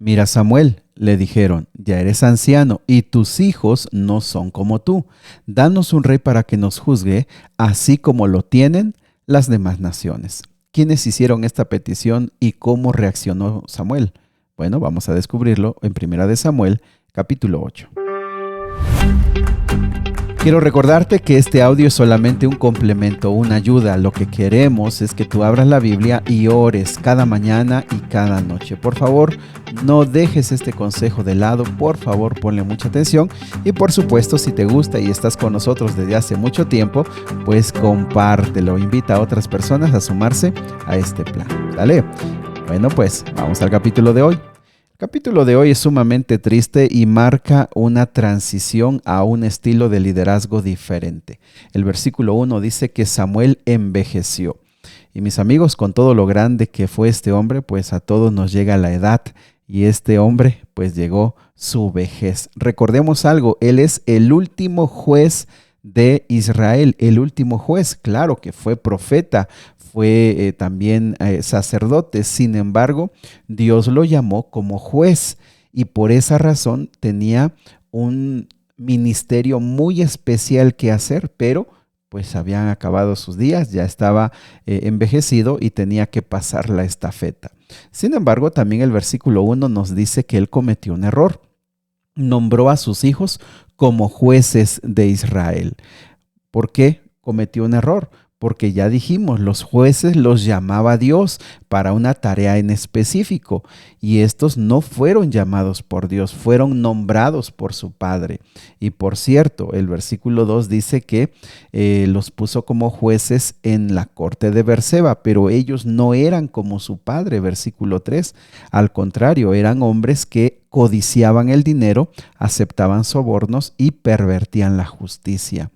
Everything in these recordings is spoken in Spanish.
Mira, Samuel, le dijeron, ya eres anciano y tus hijos no son como tú. Danos un rey para que nos juzgue, así como lo tienen las demás naciones. ¿Quiénes hicieron esta petición y cómo reaccionó Samuel? Bueno, vamos a descubrirlo en Primera de Samuel, capítulo 8. Quiero recordarte que este audio es solamente un complemento, una ayuda. Lo que queremos es que tú abras la Biblia y ores cada mañana y cada noche. Por favor, no dejes este consejo de lado. Por favor, ponle mucha atención. Y por supuesto, si te gusta y estás con nosotros desde hace mucho tiempo, pues compártelo. Invita a otras personas a sumarse a este plan. ¿Dale? Bueno, pues vamos al capítulo de hoy. El capítulo de hoy es sumamente triste y marca una transición a un estilo de liderazgo diferente. El versículo 1 dice que Samuel envejeció. Y mis amigos, con todo lo grande que fue este hombre, pues a todos nos llega la edad y este hombre pues llegó su vejez. Recordemos algo, él es el último juez de Israel, el último juez, claro que fue profeta, fue también sacerdote. Sin embargo, Dios lo llamó como juez y por esa razón tenía un ministerio muy especial que hacer, pero pues habían acabado sus días, ya estaba envejecido y tenía que pasar la estafeta. Sin embargo, también el versículo 1 nos dice que él cometió un error. Nombró a sus hijos como jueces de Israel. ¿Por qué cometió un error? Porque ya dijimos, los jueces los llamaba Dios para una tarea en específico y estos no fueron llamados por Dios, fueron nombrados por su padre. Y por cierto, el versículo 2 dice que los puso como jueces en la corte de Berseba, pero ellos no eran como su padre, versículo 3. Al contrario, eran hombres que codiciaban el dinero, aceptaban sobornos y pervertían la justicia.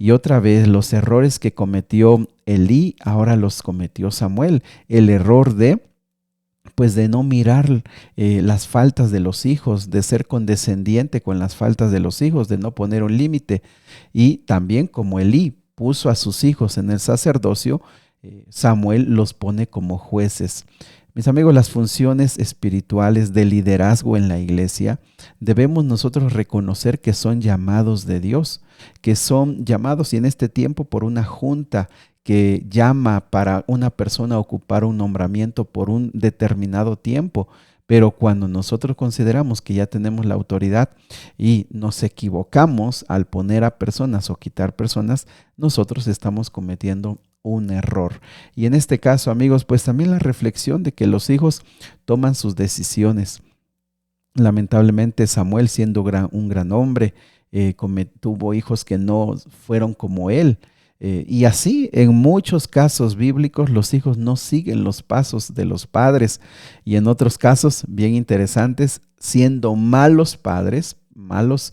Y otra vez los errores que cometió Elí, ahora los cometió Samuel. El error de no mirar las faltas de los hijos, de ser condescendiente con las faltas de los hijos, de no poner un límite. Y también como Elí puso a sus hijos en el sacerdocio, Samuel los pone como jueces. Mis amigos, las funciones espirituales de liderazgo en la iglesia debemos nosotros reconocer que son llamados de Dios, que son llamados y en este tiempo por una junta que llama para una persona a ocupar un nombramiento por un determinado tiempo. Pero cuando nosotros consideramos que ya tenemos la autoridad y nos equivocamos al poner a personas o quitar personas, nosotros estamos cometiendo un error. Y en este caso, amigos, pues también la reflexión de que los hijos toman sus decisiones. Lamentablemente, Samuel, siendo un gran hombre, tuvo hijos que no fueron como él. Y así, en muchos casos bíblicos, los hijos no siguen los pasos de los padres. Y en otros casos, bien interesantes, siendo malos padres, malos,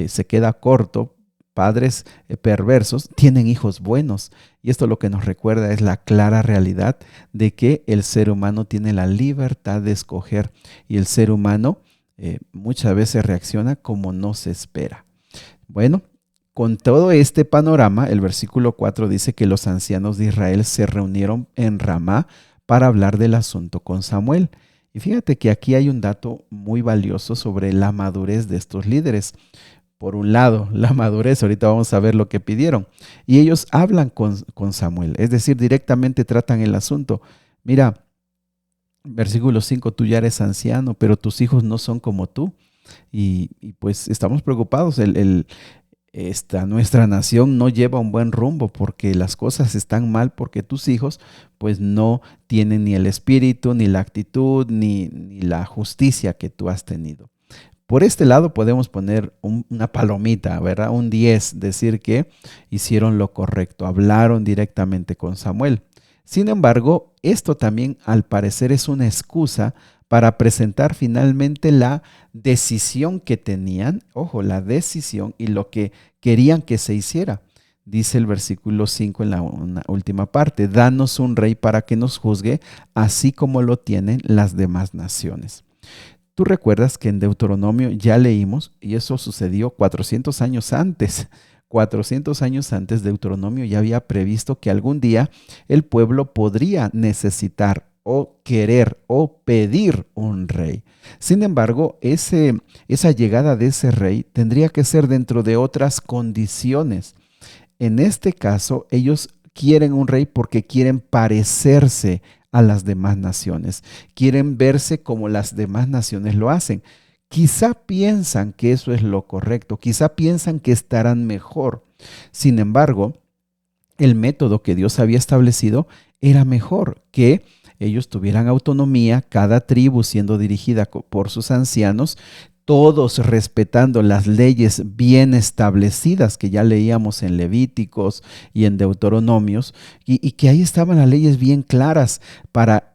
se queda corto, padres perversos, tienen hijos buenos. Y esto lo que nos recuerda es la clara realidad de que el ser humano tiene la libertad de escoger y el ser humano muchas veces reacciona como no se espera. Bueno, con todo este panorama, el versículo 4 dice que los ancianos de Israel se reunieron en Ramá para hablar del asunto con Samuel. Y fíjate que aquí hay un dato muy valioso sobre la madurez de estos líderes. Por un lado, la madurez, ahorita vamos a ver lo que pidieron. Y ellos hablan con Samuel, es decir, directamente tratan el asunto. Mira, versículo 5, tú ya eres anciano, pero tus hijos no son como tú. Y pues estamos preocupados. Nuestra nación no lleva un buen rumbo porque las cosas están mal, porque tus hijos pues no tienen ni el espíritu, ni la actitud, ni la justicia que tú has tenido. Por este lado podemos poner una palomita, ¿verdad? Un 10, decir que hicieron lo correcto, hablaron directamente con Samuel. Sin embargo, esto también al parecer es una excusa para presentar finalmente la decisión que tenían, ojo, la decisión y lo que querían que se hiciera. Dice el versículo 5 en la última parte, danos un rey para que nos juzgue, así como lo tienen las demás naciones. Tú recuerdas que en Deuteronomio ya leímos, y eso sucedió 400 años antes. 400 años antes, Deuteronomio ya había previsto que algún día el pueblo podría necesitar o querer o pedir un rey. Sin embargo, esa llegada de ese rey tendría que ser dentro de otras condiciones. En este caso, ellos quieren un rey porque quieren parecerse a las demás naciones, quieren verse como las demás naciones lo hacen. Quizá piensan que eso es lo correcto, quizá piensan que estarán mejor. Sin embargo, el método que Dios había establecido era mejor, que ellos tuvieran autonomía, cada tribu siendo dirigida por sus ancianos, todos respetando las leyes bien establecidas que ya leíamos en Levíticos y en Deuteronomios, y que ahí estaban las leyes bien claras para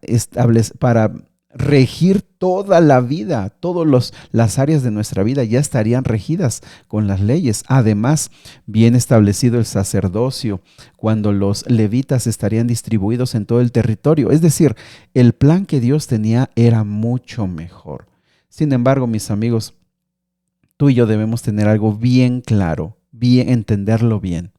regir toda la vida, todas las áreas de nuestra vida ya estarían regidas con las leyes. Además, bien establecido el sacerdocio, cuando los levitas estarían distribuidos en todo el territorio. Es decir, el plan que Dios tenía era mucho mejor. Sin embargo, mis amigos, tú y yo debemos tener algo bien claro, bien entenderlo bien.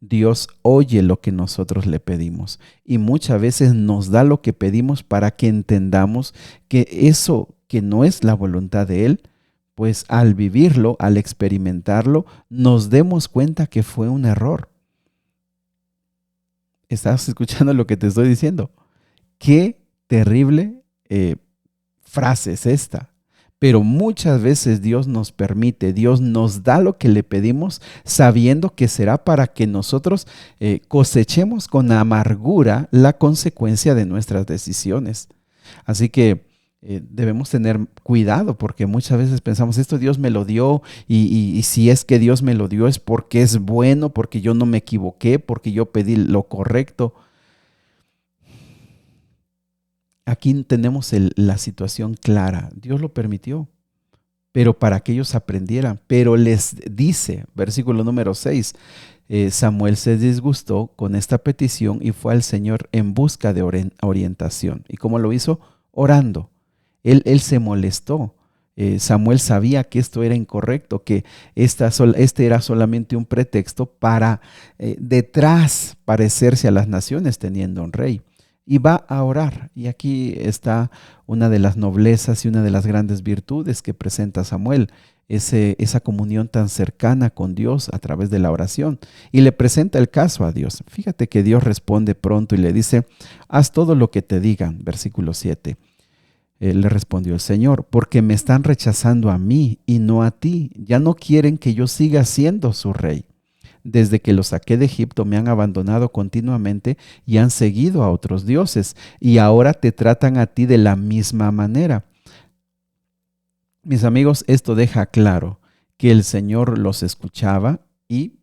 Dios oye lo que nosotros le pedimos y muchas veces nos da lo que pedimos para que entendamos que eso que no es la voluntad de Él, pues al vivirlo, al experimentarlo, nos demos cuenta que fue un error. ¿Estás escuchando lo que te estoy diciendo? Qué terrible frase es esta. Pero muchas veces Dios nos permite, Dios nos da lo que le pedimos sabiendo que será para que nosotros cosechemos con amargura la consecuencia de nuestras decisiones. Así que debemos tener cuidado porque muchas veces pensamos, esto Dios me lo dio y si es que Dios me lo dio es porque es bueno, porque yo no me equivoqué, porque yo pedí lo correcto. Aquí tenemos la situación clara. Dios lo permitió, pero para que ellos aprendieran. Pero les dice, versículo número 6, Samuel se disgustó con esta petición y fue al Señor en busca de orientación. ¿Y cómo lo hizo? Orando. Él se molestó. Samuel sabía que esto era incorrecto, que este era solamente un pretexto para detrás parecerse a las naciones teniendo un rey. Y va a orar. Y aquí está una de las noblezas y una de las grandes virtudes que presenta Samuel, esa comunión tan cercana con Dios a través de la oración. Y le presenta el caso a Dios. Fíjate que Dios responde pronto y le dice, haz todo lo que te digan, versículo 7. Le respondió el Señor, porque me están rechazando a mí y no a ti. Ya no quieren que yo siga siendo su rey. Desde que los saqué de Egipto me han abandonado continuamente y han seguido a otros dioses, y ahora te tratan a ti de la misma manera. Mis amigos, esto deja claro que el Señor los escuchaba y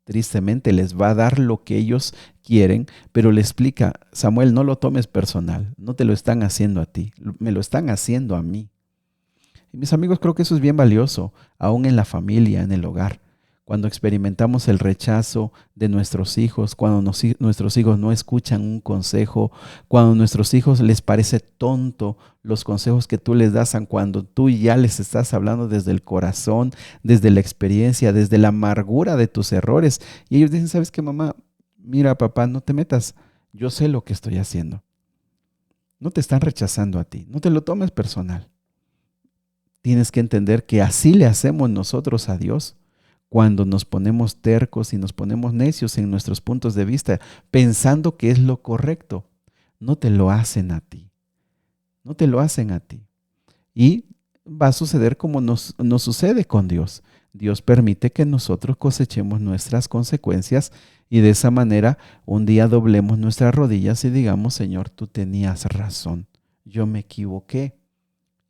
tristemente les va a dar lo que ellos quieren, pero le explica, Samuel, no lo tomes personal, no te lo están haciendo a ti, me lo están haciendo a mí. Y mis amigos, creo que eso es bien valioso, aún en la familia, en el hogar. Cuando experimentamos el rechazo de nuestros hijos, cuando nuestros hijos no escuchan un consejo, cuando a nuestros hijos les parece tonto los consejos que tú les das, cuando tú ya les estás hablando desde el corazón, desde la experiencia, desde la amargura de tus errores. Y ellos dicen, ¿sabes qué, mamá? Mira, papá, no te metas. Yo sé lo que estoy haciendo. No te están rechazando a ti. No te lo tomes personal. Tienes que entender que así le hacemos nosotros a Dios. Cuando nos ponemos tercos y nos ponemos necios en nuestros puntos de vista, pensando que es lo correcto, no te lo hacen a ti. No te lo hacen a ti. Y va a suceder como nos sucede con Dios. Dios permite que nosotros cosechemos nuestras consecuencias y de esa manera un día doblemos nuestras rodillas y digamos, Señor, tú tenías razón, yo me equivoqué.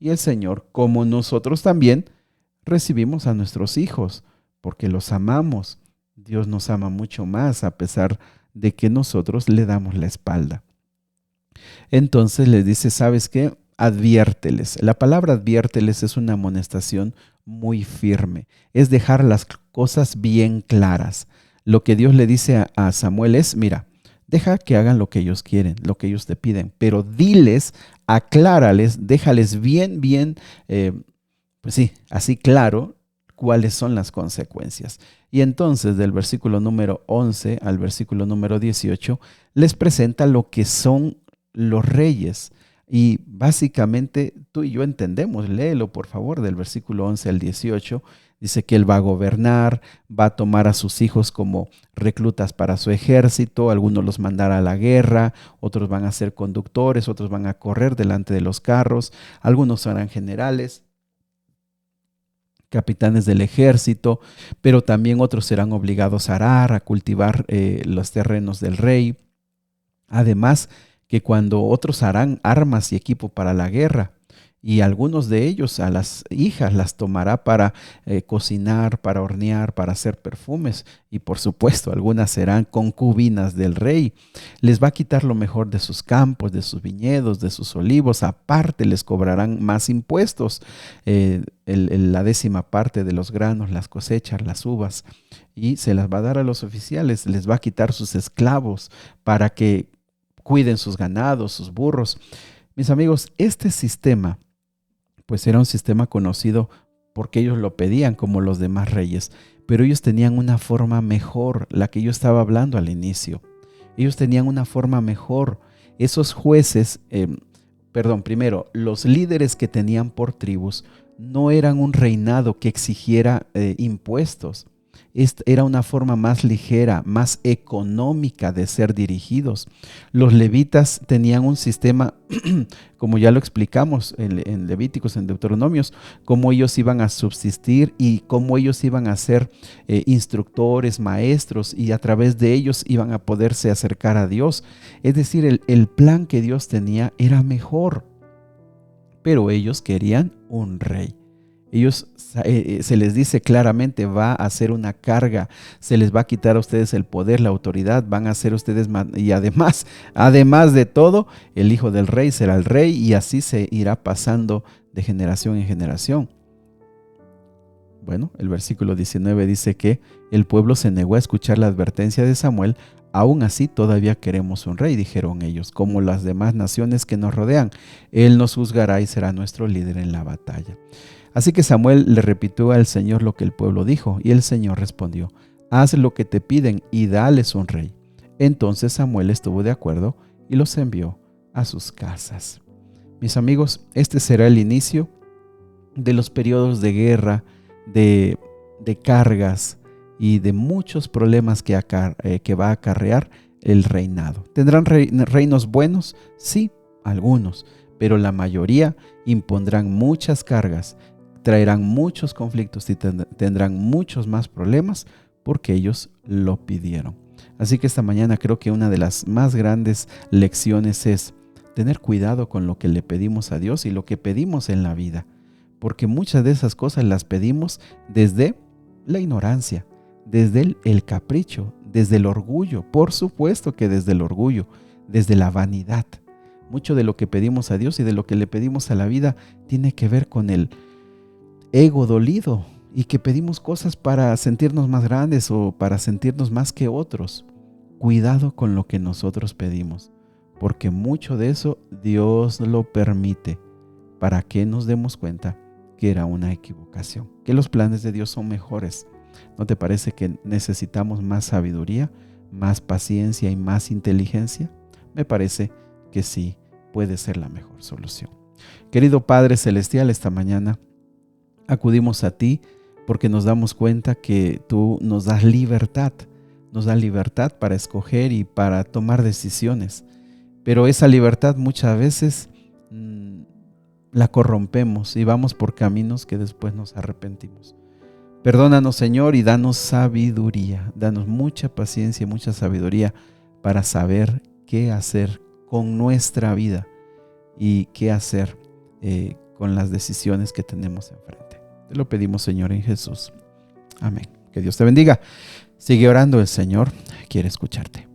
Y el Señor, como nosotros también, recibimos a nuestros hijos, porque los amamos. Dios nos ama mucho más a pesar de que nosotros le damos la espalda. Entonces les dice, ¿sabes qué? Adviérteles. La palabra adviérteles es una amonestación muy firme. Es dejar las cosas bien claras. Lo que Dios le dice a Samuel es, mira, deja que hagan lo que ellos quieren, lo que ellos te piden, pero diles, aclárales, déjales bien, pues sí, así claro, cuáles son las consecuencias. Y entonces del versículo número 11 al versículo número 18 les presenta lo que son los reyes. Y básicamente tú y yo entendemos, léelo por favor, del versículo 11 al 18, dice que él va a gobernar, va a tomar a sus hijos como reclutas para su ejército, algunos los mandará a la guerra, otros van a ser conductores, otros van a correr delante de los carros, algunos serán generales, capitanes del ejército, pero también otros serán obligados a arar, a cultivar los terrenos del rey. Además, que cuando otros harán armas y equipo para la guerra, y algunos de ellos a las hijas las tomará para cocinar, para hornear, para hacer perfumes, y por supuesto algunas serán concubinas del rey. Les va a quitar lo mejor de sus campos, de sus viñedos, de sus olivos, aparte les cobrarán más impuestos, la 10ª parte de los granos, las cosechas, las uvas, y se las va a dar a los oficiales, les va a quitar sus esclavos para que cuiden sus ganados, sus burros. Mis amigos, este sistema pues era un sistema conocido porque ellos lo pedían como los demás reyes, pero ellos tenían una forma mejor, la que yo estaba hablando al inicio. Ellos tenían una forma mejor. Esos jueces, primero, los líderes que tenían por tribus no eran un reinado que exigiera impuestos. Era una forma más ligera, más económica de ser dirigidos. Los levitas tenían un sistema, como ya lo explicamos en Levíticos, en Deuteronomios, cómo ellos iban a subsistir y cómo ellos iban a ser instructores, maestros, y a través de ellos iban a poderse acercar a Dios. Es decir, el plan que Dios tenía era mejor, pero ellos querían un rey. Ellos, se les dice claramente, va a ser una carga, se les va a quitar a ustedes el poder, la autoridad, van a ser ustedes, y además de todo, el hijo del rey será el rey, y así se irá pasando de generación en generación. Bueno, el versículo 19 dice que el pueblo se negó a escuchar la advertencia de Samuel. Aún así todavía queremos un rey, dijeron ellos, como las demás naciones que nos rodean. Él nos juzgará y será nuestro líder en la batalla. Así que Samuel le repitió al Señor lo que el pueblo dijo, y el Señor respondió: haz lo que te piden y dales un rey. Entonces Samuel estuvo de acuerdo y los envió a sus casas. Mis amigos, este será el inicio de los periodos de guerra, de cargas y de muchos problemas que va a acarrear el reinado. ¿Tendrán reinos buenos? Sí, algunos, pero la mayoría impondrán muchas cargas, traerán muchos conflictos y tendrán muchos más problemas porque ellos lo pidieron. Así que esta mañana creo que una de las más grandes lecciones es tener cuidado con lo que le pedimos a Dios y lo que pedimos en la vida, porque muchas de esas cosas las pedimos desde la ignorancia, desde el capricho, desde el orgullo, por supuesto que desde el orgullo, desde la vanidad. Mucho de lo que pedimos a Dios y de lo que le pedimos a la vida tiene que ver con el ego dolido, y que pedimos cosas para sentirnos más grandes o para sentirnos más que otros. Cuidado con lo que nosotros pedimos, porque mucho de eso Dios lo permite para que nos demos cuenta que era una equivocación, que los planes de Dios son mejores. ¿No te parece que necesitamos más sabiduría, más paciencia y más inteligencia? Me parece que sí puede ser la mejor solución. Querido Padre Celestial, esta mañana acudimos a ti porque nos damos cuenta que tú nos das libertad para escoger y para tomar decisiones. Pero esa libertad muchas veces la corrompemos y vamos por caminos que después nos arrepentimos. Perdónanos, Señor, y danos sabiduría, danos mucha paciencia y mucha sabiduría para saber qué hacer con nuestra vida y qué hacer con las decisiones que tenemos enfrente. Te lo pedimos, Señor, en Jesús. Amén. Que Dios te bendiga. Sigue orando, el Señor quiere escucharte.